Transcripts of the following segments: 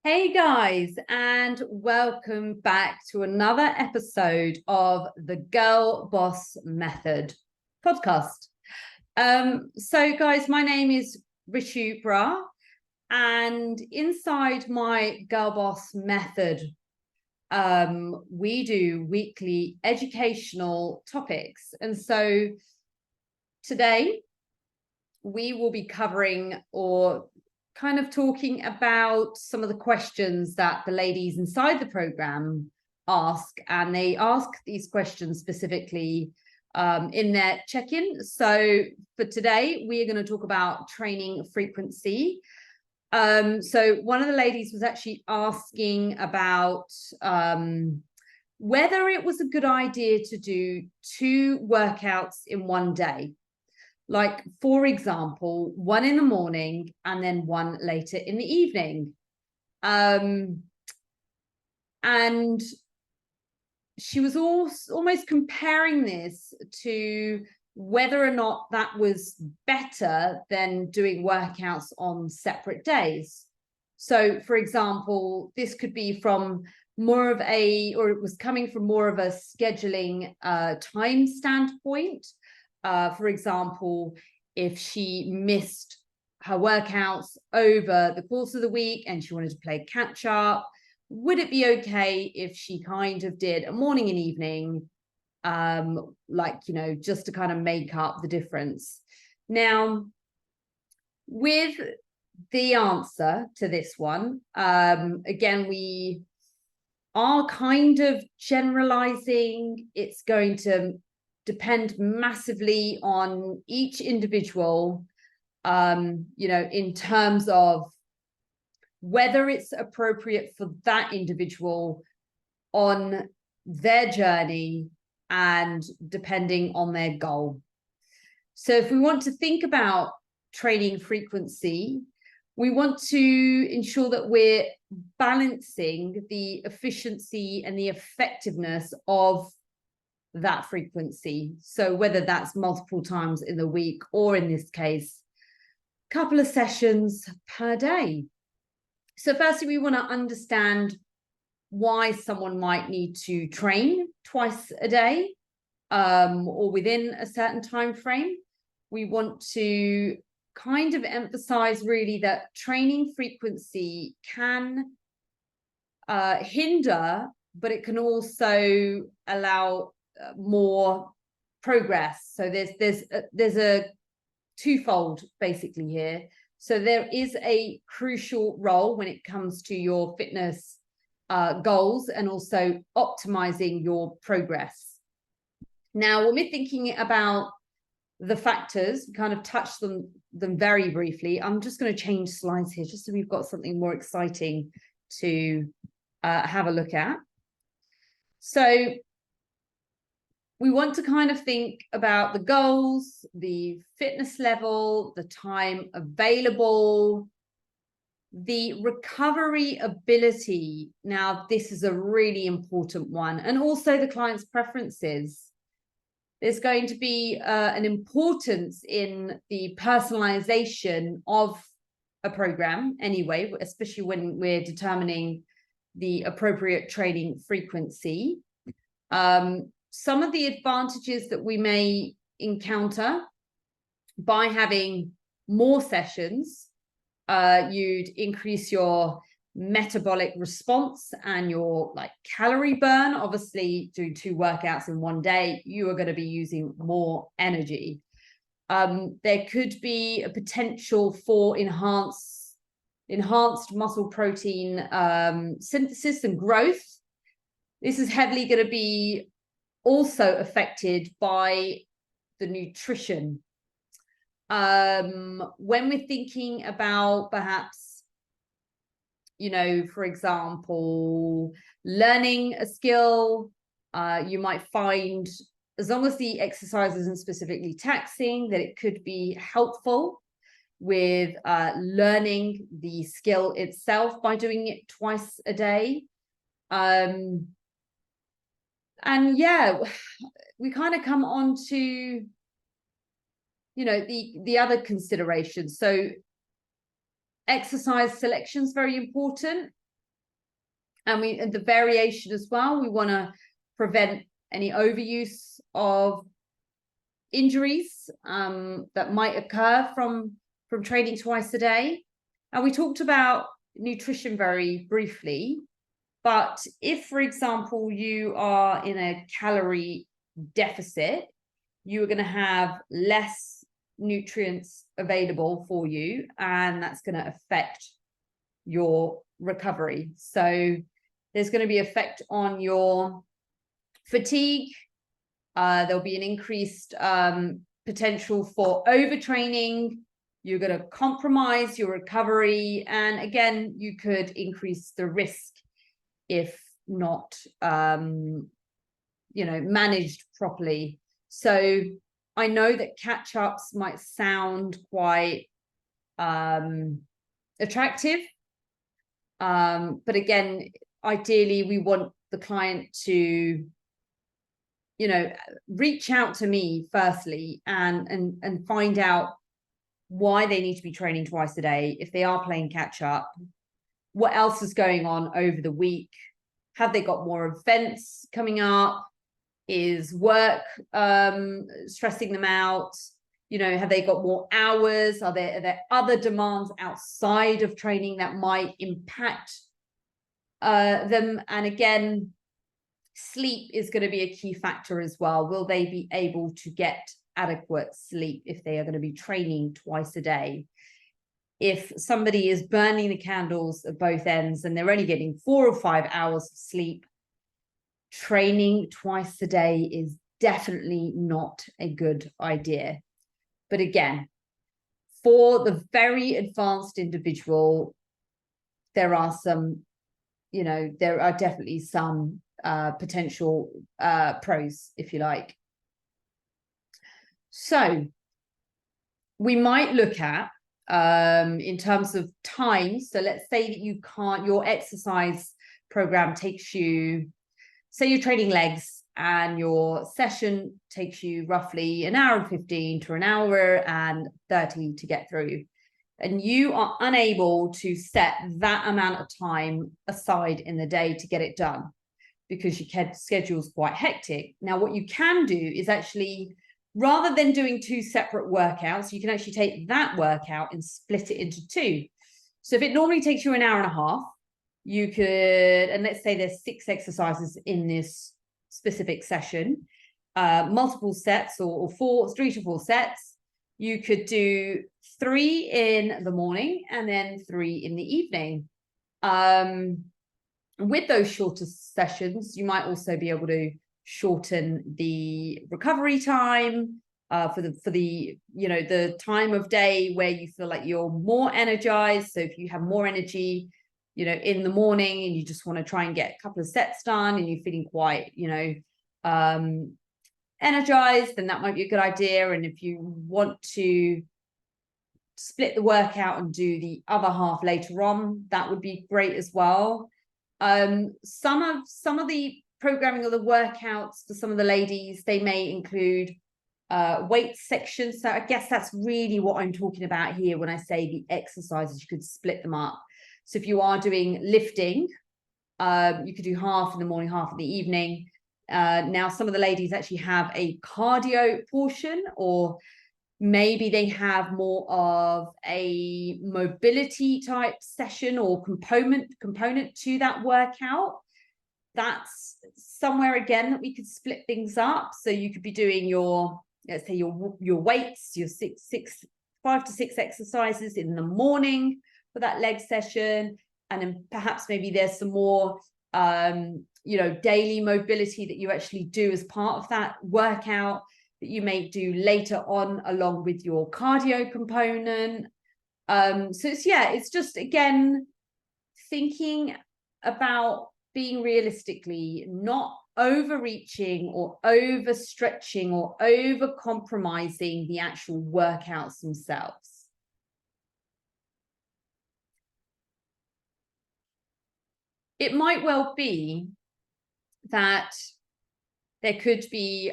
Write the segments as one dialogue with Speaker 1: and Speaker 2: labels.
Speaker 1: Hey guys, and welcome back to another episode of the Girl Boss Method podcast. So guys, my name is Rishu Bra, and inside my Girl Boss Method, we do weekly educational topics. And so today we will be covering or kind of talking about some of the questions that the ladies inside the program ask, and they ask these questions specifically in their check-in. So for today, we are going to talk about training frequency. So one of the ladies was actually asking about whether it was a good idea to do 2 workouts in one day. Like, for example, one in the morning and then one later in the evening. And she was almost comparing this to whether or not that was better than doing workouts on separate days. So, for example, this could be from more of or it was coming from more of a scheduling time standpoint. For example, if she missed her workouts over the course of the week and she wanted to play catch up, would it be okay if she kind of did a morning and evening, just to kind of make up the difference? Now, with the answer to this one, again, we are kind of generalizing. It's going to depend massively on each individual, in terms of whether it's appropriate for that individual on their journey and depending on their goal. So if we want to think about training frequency, we want to ensure that we're balancing the efficiency and the effectiveness of that frequency. So whether that's multiple times in the week, or in this case, a couple of sessions per day. So firstly, we want to understand why someone might need to train twice a day, or within a certain time frame. We want to kind of emphasize really that training frequency can hinder, but it can also allow more progress. So there's a twofold basically here. So there is a crucial role when it comes to your fitness goals and also optimizing your progress. Now, when we're thinking about the factors, we kind of touched them very briefly. I'm just going to change slides here just so we've got something more exciting to have a look at. So we want to kind of think about the goals, the fitness level, the time available, the recovery ability. Now, this is a really important one, and also the client's preferences. There's going to be an importance in the personalization of a program anyway, especially when we're determining the appropriate training frequency. Some of the advantages that we may encounter by having more sessions, you'd increase your metabolic response and your calorie burn. Obviously, doing 2 workouts in one day, you are going to be using more energy. There could be a potential for enhanced muscle protein synthesis and growth. This is heavily going to be also affected by the nutrition. When we're thinking about perhaps, for example, learning a skill, you might find, as long as the exercise isn't specifically taxing, that it could be helpful with learning the skill itself by doing it twice a day. And yeah, we kind of come on to, the other considerations. So exercise selection is very important. And the variation as well, we want to prevent any overuse of injuries that might occur from training twice a day. And we talked about nutrition very briefly, but if, for example, you are in a calorie deficit, you are going to have less nutrients available for you, and that's going to affect your recovery. So there's going to be effect on your fatigue. There'll be an increased potential for overtraining. You're going to compromise your recovery, and again, you could increase the risk if not managed properly. So I know that catch-ups might sound quite attractive, but again, ideally we want the client to reach out to me firstly and find out why they need to be training twice a day. If they are playing catch up, what else is going on over the week? Have they got more events coming up? Is work stressing them out? Have they got more hours? Are there other demands outside of training that might impact them? And again, sleep is going to be a key factor as well. Will they be able to get adequate sleep if they are going to be training twice a day? If somebody is burning the candles at both ends and they're only getting 4 or 5 hours of sleep, training twice a day is definitely not a good idea. But again, for the very advanced individual, there are definitely some potential pros, if you like. So we might look at in terms of time. So let's say that your exercise program takes you, say you're training legs and your session takes you roughly an hour and 15 to an hour and 30 to get through, and you are unable to set that amount of time aside in the day to get it done because your schedule is quite hectic. Now, what you can do is actually, rather than doing 2 separate workouts, you can actually take that workout and split it into 2. So if it normally takes you an hour and a half, you could, and let's say there's 6 exercises in this specific session, multiple sets or 3 to 4 sets. You could do 3 in the morning and then 3 in the evening. With those shorter sessions, you might also be able to shorten the recovery time for the time of day where you feel like you're more energized. So if you have more energy in the morning and you just want to try and get a couple of sets done and you're feeling quite energized, then that might be a good idea. And if you want to split the workout and do the other half later on, that would be great as well. Some of the programming of the workouts for some of the ladies, they may include weight sections. So I guess that's really what I'm talking about here when I say the exercises. You could split them up. So if you are doing lifting, you could do half in the morning, half in the evening. Now, some of the ladies actually have a cardio portion, or maybe they have more of a mobility type session or component to that workout. That's somewhere again that we could split things up. So you could be doing your, let's say your weights, your 5 to 6 exercises in the morning for that leg session, and then perhaps maybe there's some more daily mobility that you actually do as part of that workout that you may do later on along with your cardio component. So it's just, again, thinking about being realistically, not overreaching or overstretching or over compromising the actual workouts themselves. It might well be that there could be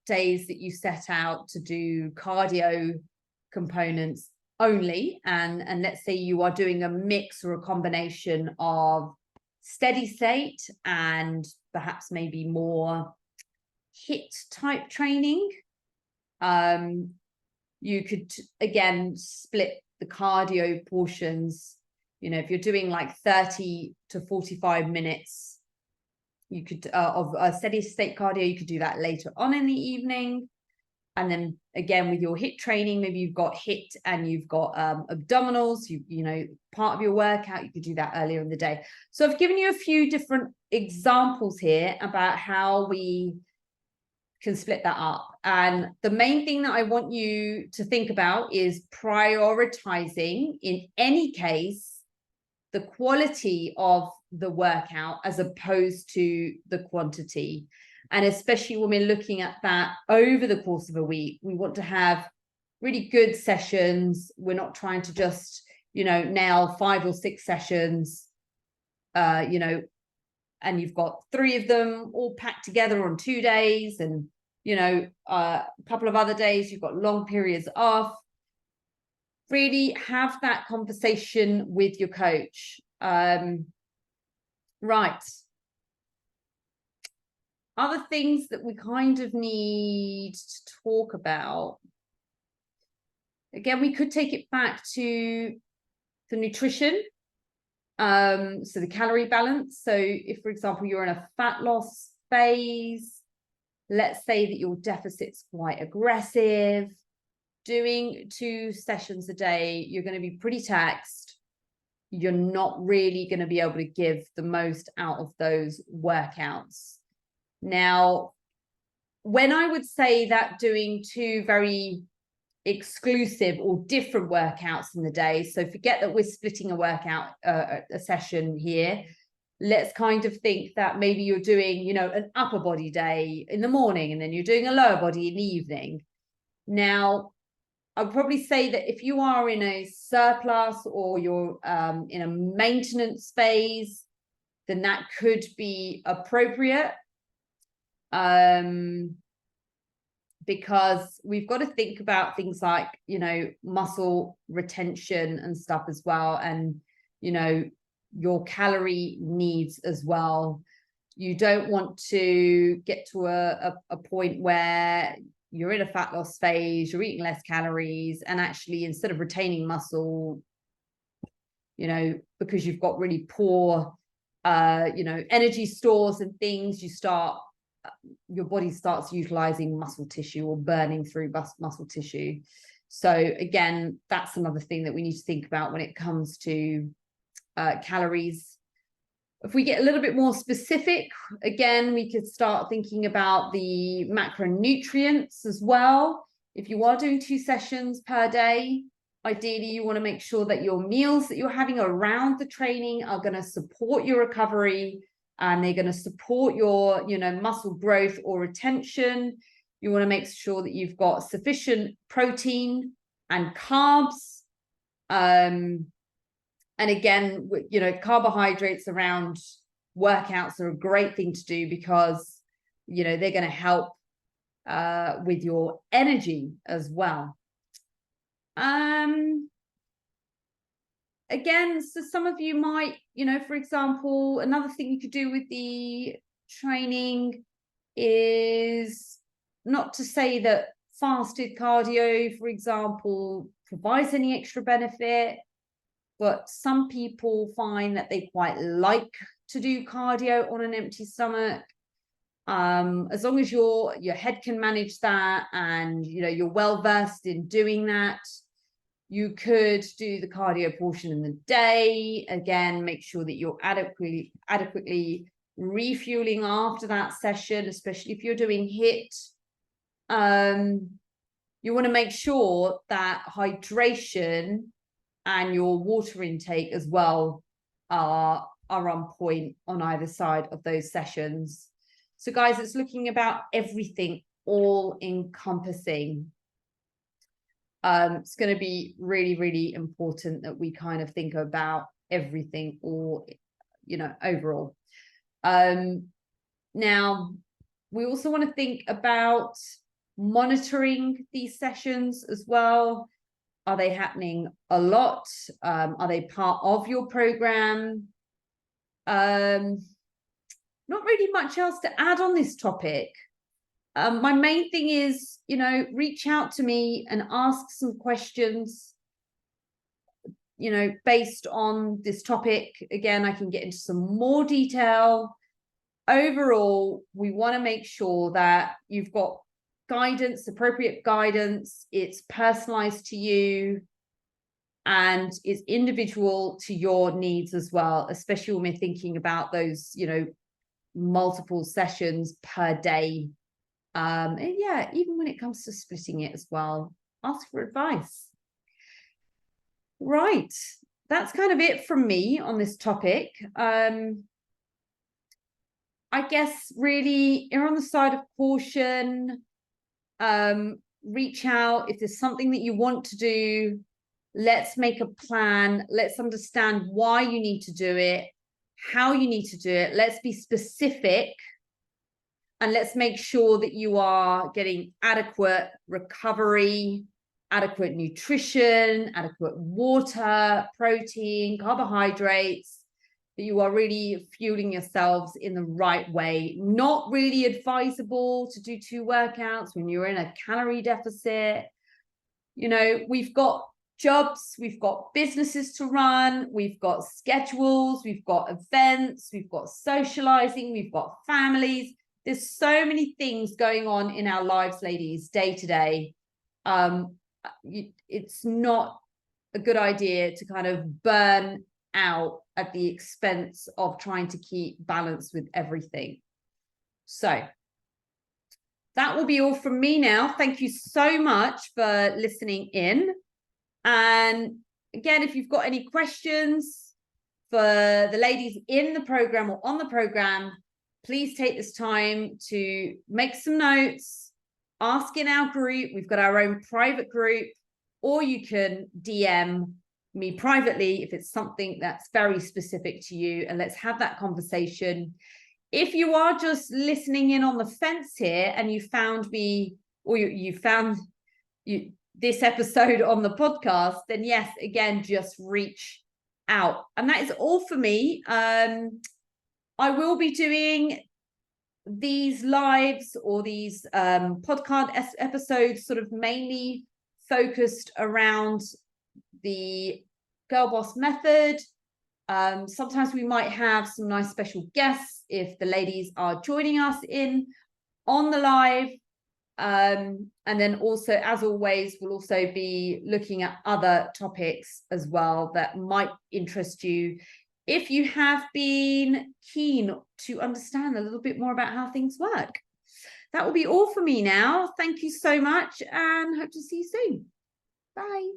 Speaker 1: days that you set out to do cardio components only, and let's say you are doing a mix or a combination of steady state and perhaps maybe more HIIT type training. You could, again, split the cardio portions. You know, if you're doing like 30 to 45 minutes, you could of a steady state cardio, you could do that later on in the evening. And then again, with your HIIT training, maybe you've got HIIT and you've got abdominals, you know, part of your workout, you could do that earlier in the day. So I've given you a few different examples here about how we can split that up. And the main thing that I want you to think about is prioritizing, in any case, the quality of the workout as opposed to the quantity. And especially when we're looking at that over the course of a week, we want to have really good sessions. We're not trying to just, you know, nail 5 or 6 sessions, you know, and you've got 3 of them all packed together on 2 days, and, you know, a couple of other days you've got long periods off. Really have that conversation with your coach. Right. Other things that we kind of need to talk about. Again, we could take it back to the nutrition. So the calorie balance. So if, for example, you're in a fat loss phase, let's say that your deficit's quite aggressive, doing 2 sessions a day, you're going to be pretty taxed. You're not really going to be able to give the most out of those workouts. Now, when I would say that doing 2 very exclusive or different workouts in the day, so forget that we're splitting a workout, a session here. Let's kind of think that maybe you're doing, you know, an upper body day in the morning, and then you're doing a lower body in the evening. Now, I'd probably say that if you are in a surplus or you're in a maintenance phase, then that could be appropriate. Because we've got to think about things like, you know, muscle retention and stuff as well, and, you know, your calorie needs as well. You don't want to get to a point where you're in a fat loss phase, you're eating less calories, and actually instead of retaining muscle, you know, because you've got really poor, you know, energy stores and things, your body starts utilizing muscle tissue or burning through muscle tissue. So again, that's another thing that we need to think about when it comes to calories. If we get a little bit more specific, again, we could start thinking about the macronutrients as well. If you are doing 2 sessions per day, ideally you want to make sure that your meals that you're having around the training are going to support your recovery, and they're going to support your, you know, muscle growth or retention. You want to make sure that you've got sufficient protein and carbs. And again, you know, carbohydrates around workouts are a great thing to do because, you know, they're going to help with your energy as well. Again, so some of you might, you know, for example, another thing you could do with the training is not to say that fasted cardio, for example, provides any extra benefit, but some people find that they quite like to do cardio on an empty stomach. As long as your head can manage that, and, you know, you're well versed in doing that, you could do the cardio portion in the day. Again, make sure that you're adequately refueling after that session, especially if you're doing HIIT. You want to make sure that hydration and your water intake as well are on point on either side of those sessions. So guys, it's looking about everything, all encompassing. It's going to be really, really important that we kind of think about everything, or, you know, overall. Now, we also want to think about monitoring these sessions as well. Are they happening a lot? Are they part of your program? Not really much else to add on this topic. My main thing is, reach out to me and ask some questions, based on this topic. Again, I can get into some more detail. Overall, we want to make sure that you've got guidance, appropriate guidance. It's personalized to you and it's individual to your needs as well, especially when we're thinking about those, multiple sessions per day. And yeah, even when it comes to splitting it as well, ask for advice. Right, that's kind of it from me on this topic. I guess really err on the side of caution. Reach out if there's something that you want to do. Let's make a plan. Let's understand why you need to do it, how you need to do it. Let's be specific, and let's make sure that you are getting adequate recovery, adequate nutrition, adequate water, protein, carbohydrates, that you are really fueling yourselves in the right way. Not really advisable to do 2 workouts when you're in a calorie deficit. We've got jobs, we've got businesses to run, we've got schedules, we've got events, we've got socializing, we've got families. There's so many things going on in our lives, ladies, day to day. It's not a good idea to kind of burn out at the expense of trying to keep balance with everything. So that will be all from me now. Thank you so much for listening in. And again, if you've got any questions for the ladies in the program or on the program, please take this time to make some notes, ask in our group. We've got our own private group, or you can DM me privately if it's something that's very specific to you, and let's have that conversation. If you are just listening in on the fence here and you found me, or you found this episode on the podcast, then yes, again, just reach out. And that is all for me. I will be doing these lives or these podcast episodes sort of mainly focused around the Girl Boss method. Sometimes we might have some nice special guests if the ladies are joining us in on the live. And then also, as always, we'll also be looking at other topics as well that might interest you if you have been keen to understand a little bit more about how things work. That will be all for me now. Thank you so much and hope to see you soon. Bye.